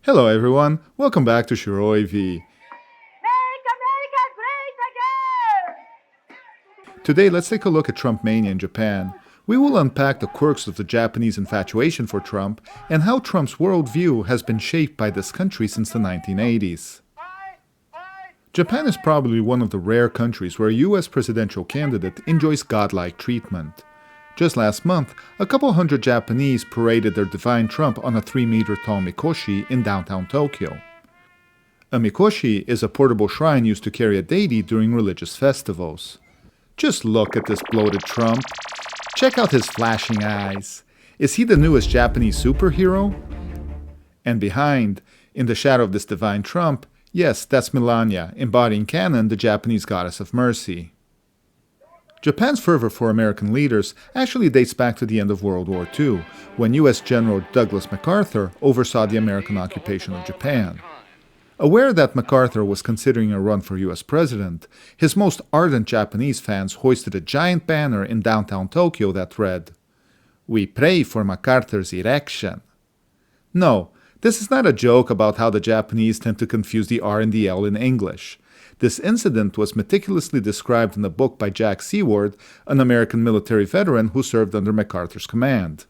Hello everyone, welcome back to Shiroi V. Make America great again! Today let's take a look at Trump mania in Japan. We will unpack the quirks of the Japanese infatuation for Trump and how Trump's worldview has been shaped by this country since the 1980s. Japan is probably one of the rare countries where a US presidential candidate enjoys godlike treatment. Just last month, a couple hundred Japanese paraded their divine Trump on a 3-meter tall mikoshi in downtown Tokyo. A mikoshi is a portable shrine used to carry a deity during religious festivals. Just look at this bloated Trump. Check out his flashing eyes. Is he the newest Japanese superhero? And behind, in the shadow of this divine Trump, yes, that's Melania, embodying Canon, the Japanese goddess of mercy. Japan's fervor for American leaders actually dates back to the end of World War II, when U.S. General Douglas MacArthur oversaw the American occupation of Japan. Aware that MacArthur was considering a run for U.S. president, his most ardent Japanese fans hoisted a giant banner in downtown Tokyo that read, "We pray for MacArthur's election." No, this is not a joke about how the Japanese tend to confuse the R and the L in English. This incident was meticulously described in a book by Jack Seward, an American military veteran who served under MacArthur's command.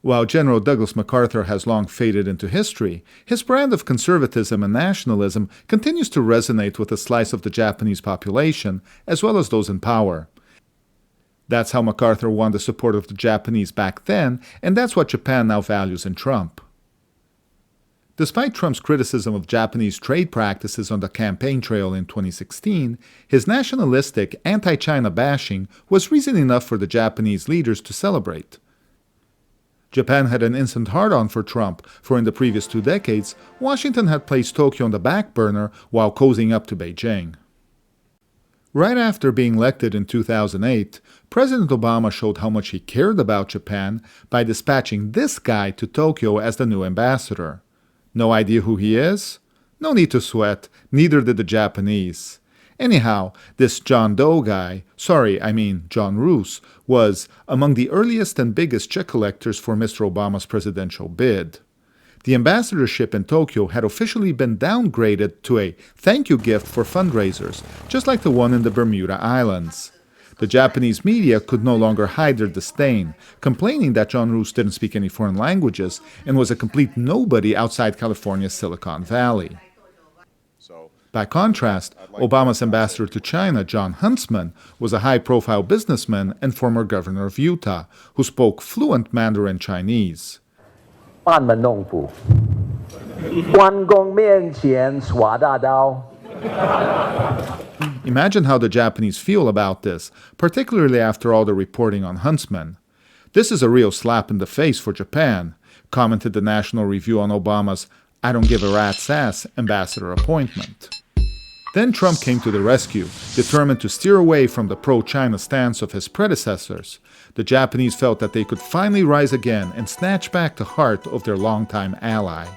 While General Douglas MacArthur has long faded into history, his brand of conservatism and nationalism continues to resonate with a slice of the Japanese population, as well as those in power. That's how MacArthur won the support of the Japanese back then, and that's what Japan now values in Trump. Despite Trump's criticism of Japanese trade practices on the campaign trail in 2016, his nationalistic, anti-China bashing was reason enough for the Japanese leaders to celebrate. Japan had an instant hard-on for Trump, for in the previous 2 decades, Washington had placed Tokyo on the back burner while cozying up to Beijing. Right after being elected in 2008, President Obama showed how much he cared about Japan by dispatching this guy to Tokyo as the new ambassador. No idea who he is? No need to sweat, neither did the Japanese. Anyhow, this John Doe guy, John Roos, was among the earliest and biggest check collectors for Mr. Obama's presidential bid. The ambassadorship in Tokyo had officially been downgraded to a thank you gift for fundraisers, just like the one in the Bermuda Islands. The Japanese media could no longer hide their disdain, complaining that John Roos didn't speak any foreign languages and was a complete nobody outside California's Silicon Valley. By contrast, Obama's ambassador to China, John Huntsman, was a high-profile businessman and former governor of Utah, who spoke fluent Mandarin Chinese. 班门弄斧，关公面前耍大刀。 Imagine how the Japanese feel about this, particularly after all the reporting on Huntsman. "This is a real slap in the face for Japan," commented the National Review on Obama's "I don't give a rat's ass" ambassador appointment. Then Trump came to the rescue, determined to steer away from the pro-China stance of his predecessors. The Japanese felt that they could finally rise again and snatch back the heart of their longtime ally.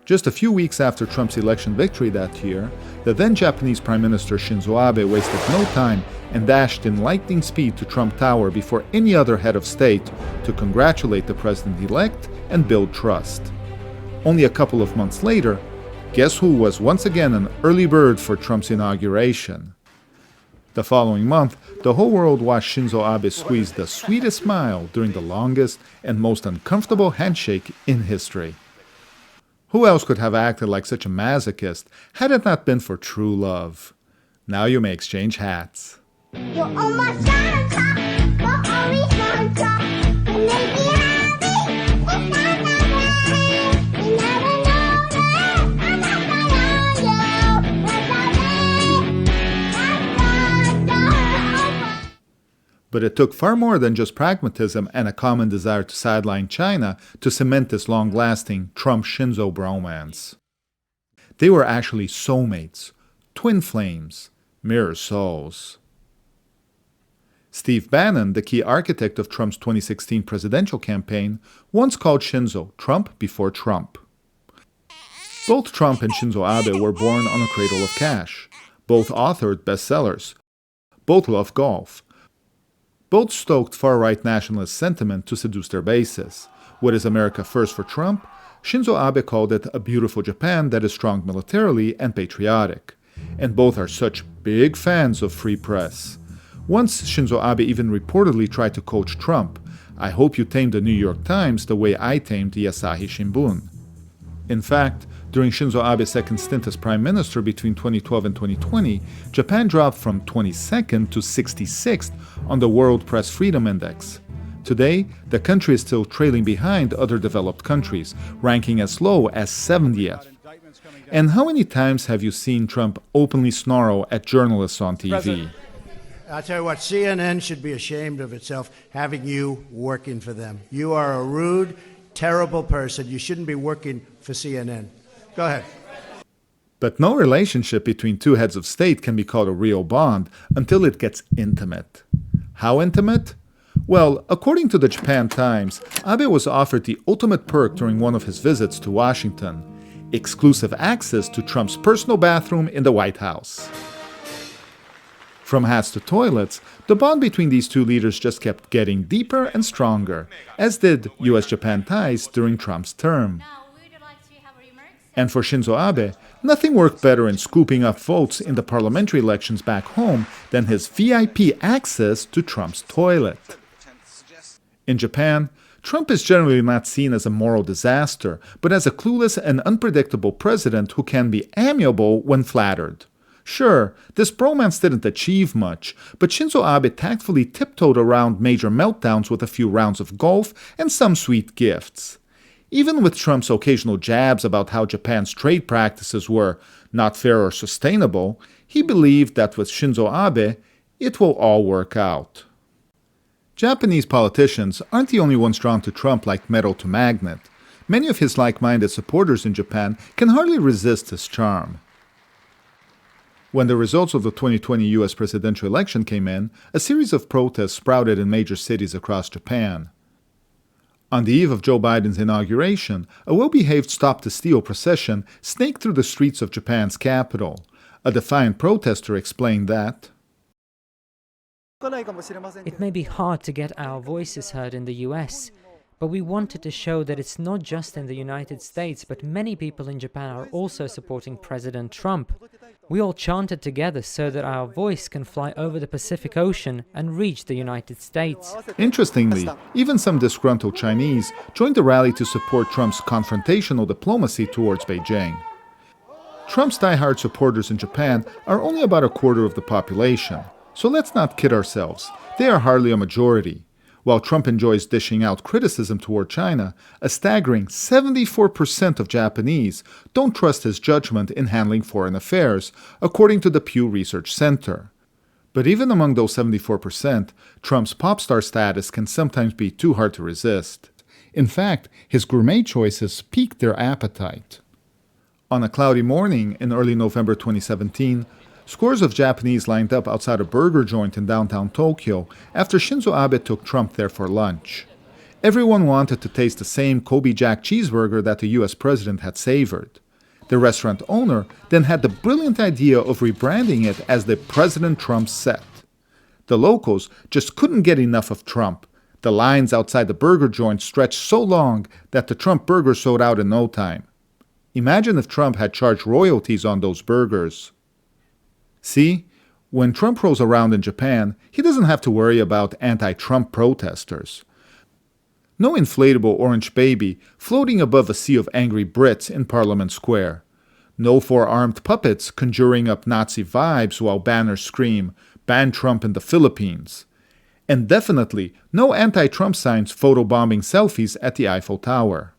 Just a few weeks after Trump's election victory that year, the then Japanese Prime Minister Shinzo Abe wasted no time and dashed in lightning speed to Trump Tower before any other head of state to congratulate the president-elect and build trust. Only a couple of months later, guess who was once again an early bird for Trump's inauguration? The following month, the whole world watched Shinzo Abe squeeze the sweetest smile during the longest and most uncomfortable handshake in history. Who else could have acted like such a masochist had it not been for true love? Now you may exchange hats. You're almost Santa, but only Santa can make me happy. It's not right. You never know that I'm not on you. Without me, But it took far more than just pragmatism and a common desire to sideline China to cement this long-lasting Trump-Shinzo bromance. They were actually soulmates, twin flames, mirror souls. Steve Bannon, the key architect of Trump's 2016 presidential campaign, once called Shinzo Trump before Trump. Both Trump and Shinzo Abe were born on a cradle of cash. Both authored bestsellers. Both love golf. Both stoked far-right nationalist sentiment to seduce their bases. What is America first for Trump? Shinzo Abe called it a beautiful Japan that is strong militarily and patriotic. And both are such big fans of free press. Once Shinzo Abe even reportedly tried to coach Trump. I hope you tamed the New York Times the way I tamed the Asahi Shimbun. In fact, during Shinzo Abe's second stint as prime minister between 2012 and 2020, Japan dropped from 22nd to 66th on the World Press Freedom Index. Today, the country is still trailing behind other developed countries, ranking as low as 70th. And how many times have you seen Trump openly snarl at journalists on TV? I'll tell you what, CNN should be ashamed of itself having you working for them. You are a rude, terrible person. You shouldn't be working for CNN. Go ahead. But no relationship between two heads of state can be called a real bond until it gets intimate. How intimate? Well, according to the Japan Times, Abe was offered the ultimate perk during one of his visits to Washington: exclusive access to Trump's personal bathroom in the White House. From hats to toilets, the bond between these two leaders just kept getting deeper and stronger, as did US-Japan ties during Trump's term. And for Shinzo Abe, nothing worked better in scooping up votes in the parliamentary elections back home than his VIP access to Trump's toilet. In Japan, Trump is generally not seen as a moral disaster, but as a clueless and unpredictable president who can be amiable when flattered. Sure, this bromance didn't achieve much, but Shinzo Abe tactfully tiptoed around major meltdowns with a few rounds of golf and some sweet gifts. Even with Trump's occasional jabs about how Japan's trade practices were not fair or sustainable, he believed that with Shinzo Abe, it will all work out. Japanese politicians aren't the only ones drawn to Trump like metal to magnet. Many of his like-minded supporters in Japan can hardly resist his charm. When the results of the 2020 US presidential election came in, a series of protests sprouted in major cities across Japan. On the eve of Joe Biden's inauguration, a well-behaved stop-the-steal procession snaked through the streets of Japan's capital. A defiant protester explained that, "It may be hard to get our voices heard in the US, but we wanted to show that it's not just in the United States, but many people in Japan are also supporting President Trump. We all chanted together so that our voice can fly over the Pacific Ocean and reach the United States." Interestingly, even some disgruntled Chinese joined the rally to support Trump's confrontational diplomacy towards Beijing. Trump's diehard supporters in Japan are only about a quarter of the population, so let's not kid ourselves, they are hardly a majority. While Trump enjoys dishing out criticism toward China, a staggering 74% of Japanese don't trust his judgment in handling foreign affairs, according to the Pew Research Center. But even among those 74%, Trump's pop star status can sometimes be too hard to resist. In fact, his gourmet choices piqued their appetite. On a cloudy morning in early November 2017, scores of Japanese lined up outside a burger joint in downtown Tokyo after Shinzo Abe took Trump there for lunch. Everyone wanted to taste the same Kobe Jack cheeseburger that the US president had savored. The restaurant owner then had the brilliant idea of rebranding it as the President Trump set. The locals just couldn't get enough of Trump. The lines outside the burger joint stretched so long that the Trump burger sold out in no time. Imagine if Trump had charged royalties on those burgers. See, when Trump rolls around in Japan, he doesn't have to worry about anti-Trump protesters. No inflatable orange baby floating above a sea of angry Brits in Parliament Square. No four-armed puppets conjuring up Nazi vibes while banners scream, "Ban Trump in the Philippines." And definitely no anti-Trump signs photobombing selfies at the Eiffel Tower.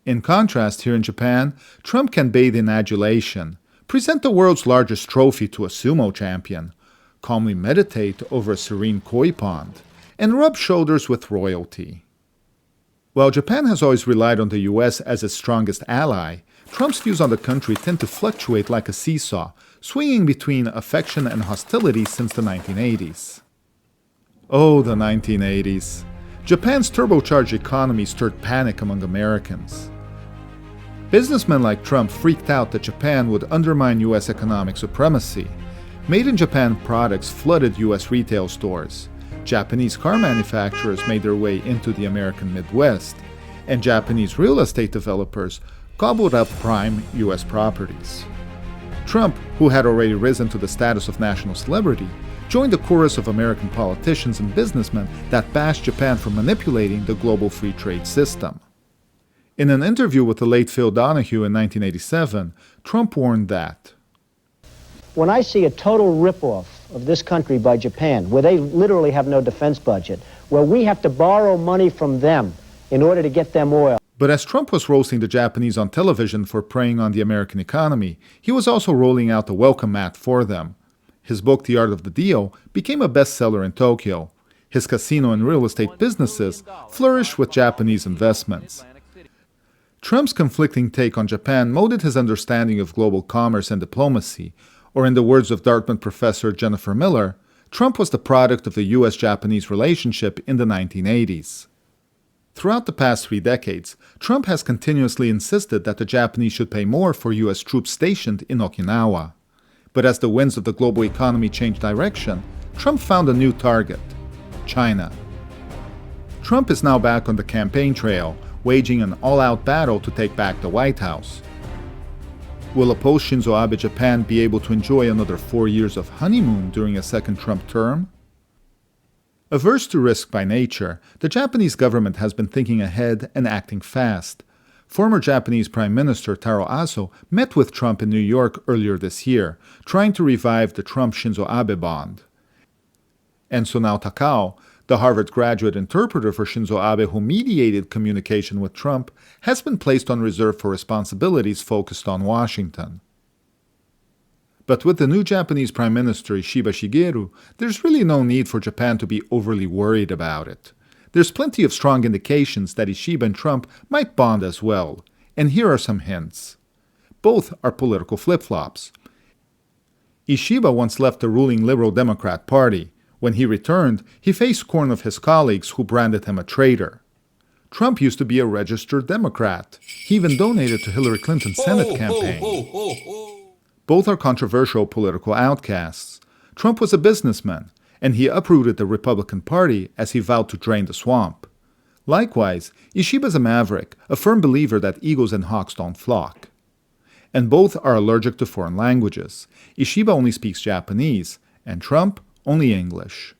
In contrast, here in Japan, Trump can bathe in adulation, present the world's largest trophy to a sumo champion, calmly meditate over a serene koi pond, and rub shoulders with royalty. While Japan has always relied on the US as its strongest ally, Trump's views on the country tend to fluctuate like a seesaw, swinging between affection and hostility since the 1980s. Oh, the 1980s. Japan's turbocharged economy stirred panic among Americans. Businessmen like Trump freaked out that Japan would undermine US economic supremacy. Made-in-Japan products flooded US retail stores. Japanese car manufacturers made their way into the American Midwest, and Japanese real estate developers gobbled up prime US properties. Trump, who had already risen to the status of national celebrity, joined the chorus of American politicians and businessmen that bashed Japan for manipulating the global free trade system. In an interview with the late Phil Donahue in 1987, Trump warned that, when I see a total ripoff of this country by Japan, where they literally have no defense budget, where we have to borrow money from them in order to get them oil. But as Trump was roasting the Japanese on television for preying on the American economy, he was also rolling out the welcome mat for them. His book, The Art of the Deal, became a bestseller in Tokyo. His casino and real estate businesses flourished with Japanese investments. Trump's conflicting take on Japan molded his understanding of global commerce and diplomacy, or in the words of Dartmouth professor Jennifer Miller, Trump was the product of the US-Japanese relationship in the 1980s. Throughout the past 3 decades, Trump has continuously insisted that the Japanese should pay more for US troops stationed in Okinawa. But as the winds of the global economy changed direction, Trump found a new target: China. Trump is now back on the campaign trail, waging an all-out battle to take back the White House. Will a post-Shinzo Abe Japan be able to enjoy another 4 years of honeymoon during a second Trump term? Averse to risk by nature, the Japanese government has been thinking ahead and acting fast. Former Japanese Prime Minister Taro Aso met with Trump in New York earlier this year, trying to revive the Trump-Shinzo Abe bond. And Sunao Takao, the Harvard graduate interpreter for Shinzo Abe who mediated communication with Trump, has been placed on reserve for responsibilities focused on Washington. But with the new Japanese Prime Minister Ishiba Shigeru, there's really no need for Japan to be overly worried about it. There's plenty of strong indications that Ishiba and Trump might bond as well, and here are some hints. Both are political flip-flops. Ishiba once left the ruling Liberal Democrat Party. When he returned, he faced scorn of his colleagues who branded him a traitor. Trump used to be a registered Democrat. He even donated to Hillary Clinton's Senate campaign. Both are controversial political outcasts. Trump was a businessman, and he uprooted the Republican Party as he vowed to drain the swamp. Likewise, Ishiba's a maverick, a firm believer that eagles and hawks don't flock. And both are allergic to foreign languages. Ishiba only speaks Japanese, and Trump only English.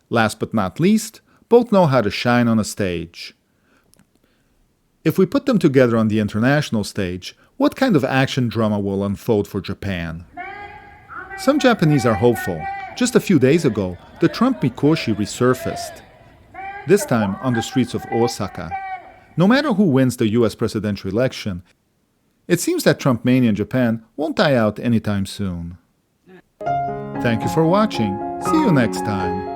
Last but not least, both know how to shine on a stage. If we put them together on the international stage, what kind of action drama will unfold for Japan? Some Japanese are hopeful. Just a few days ago, the Trump Mikoshi resurfaced. This time on the streets of Osaka. No matter who wins the US presidential election, it seems that Trump mania in Japan won't die out anytime soon. Thank you for watching. See you next time.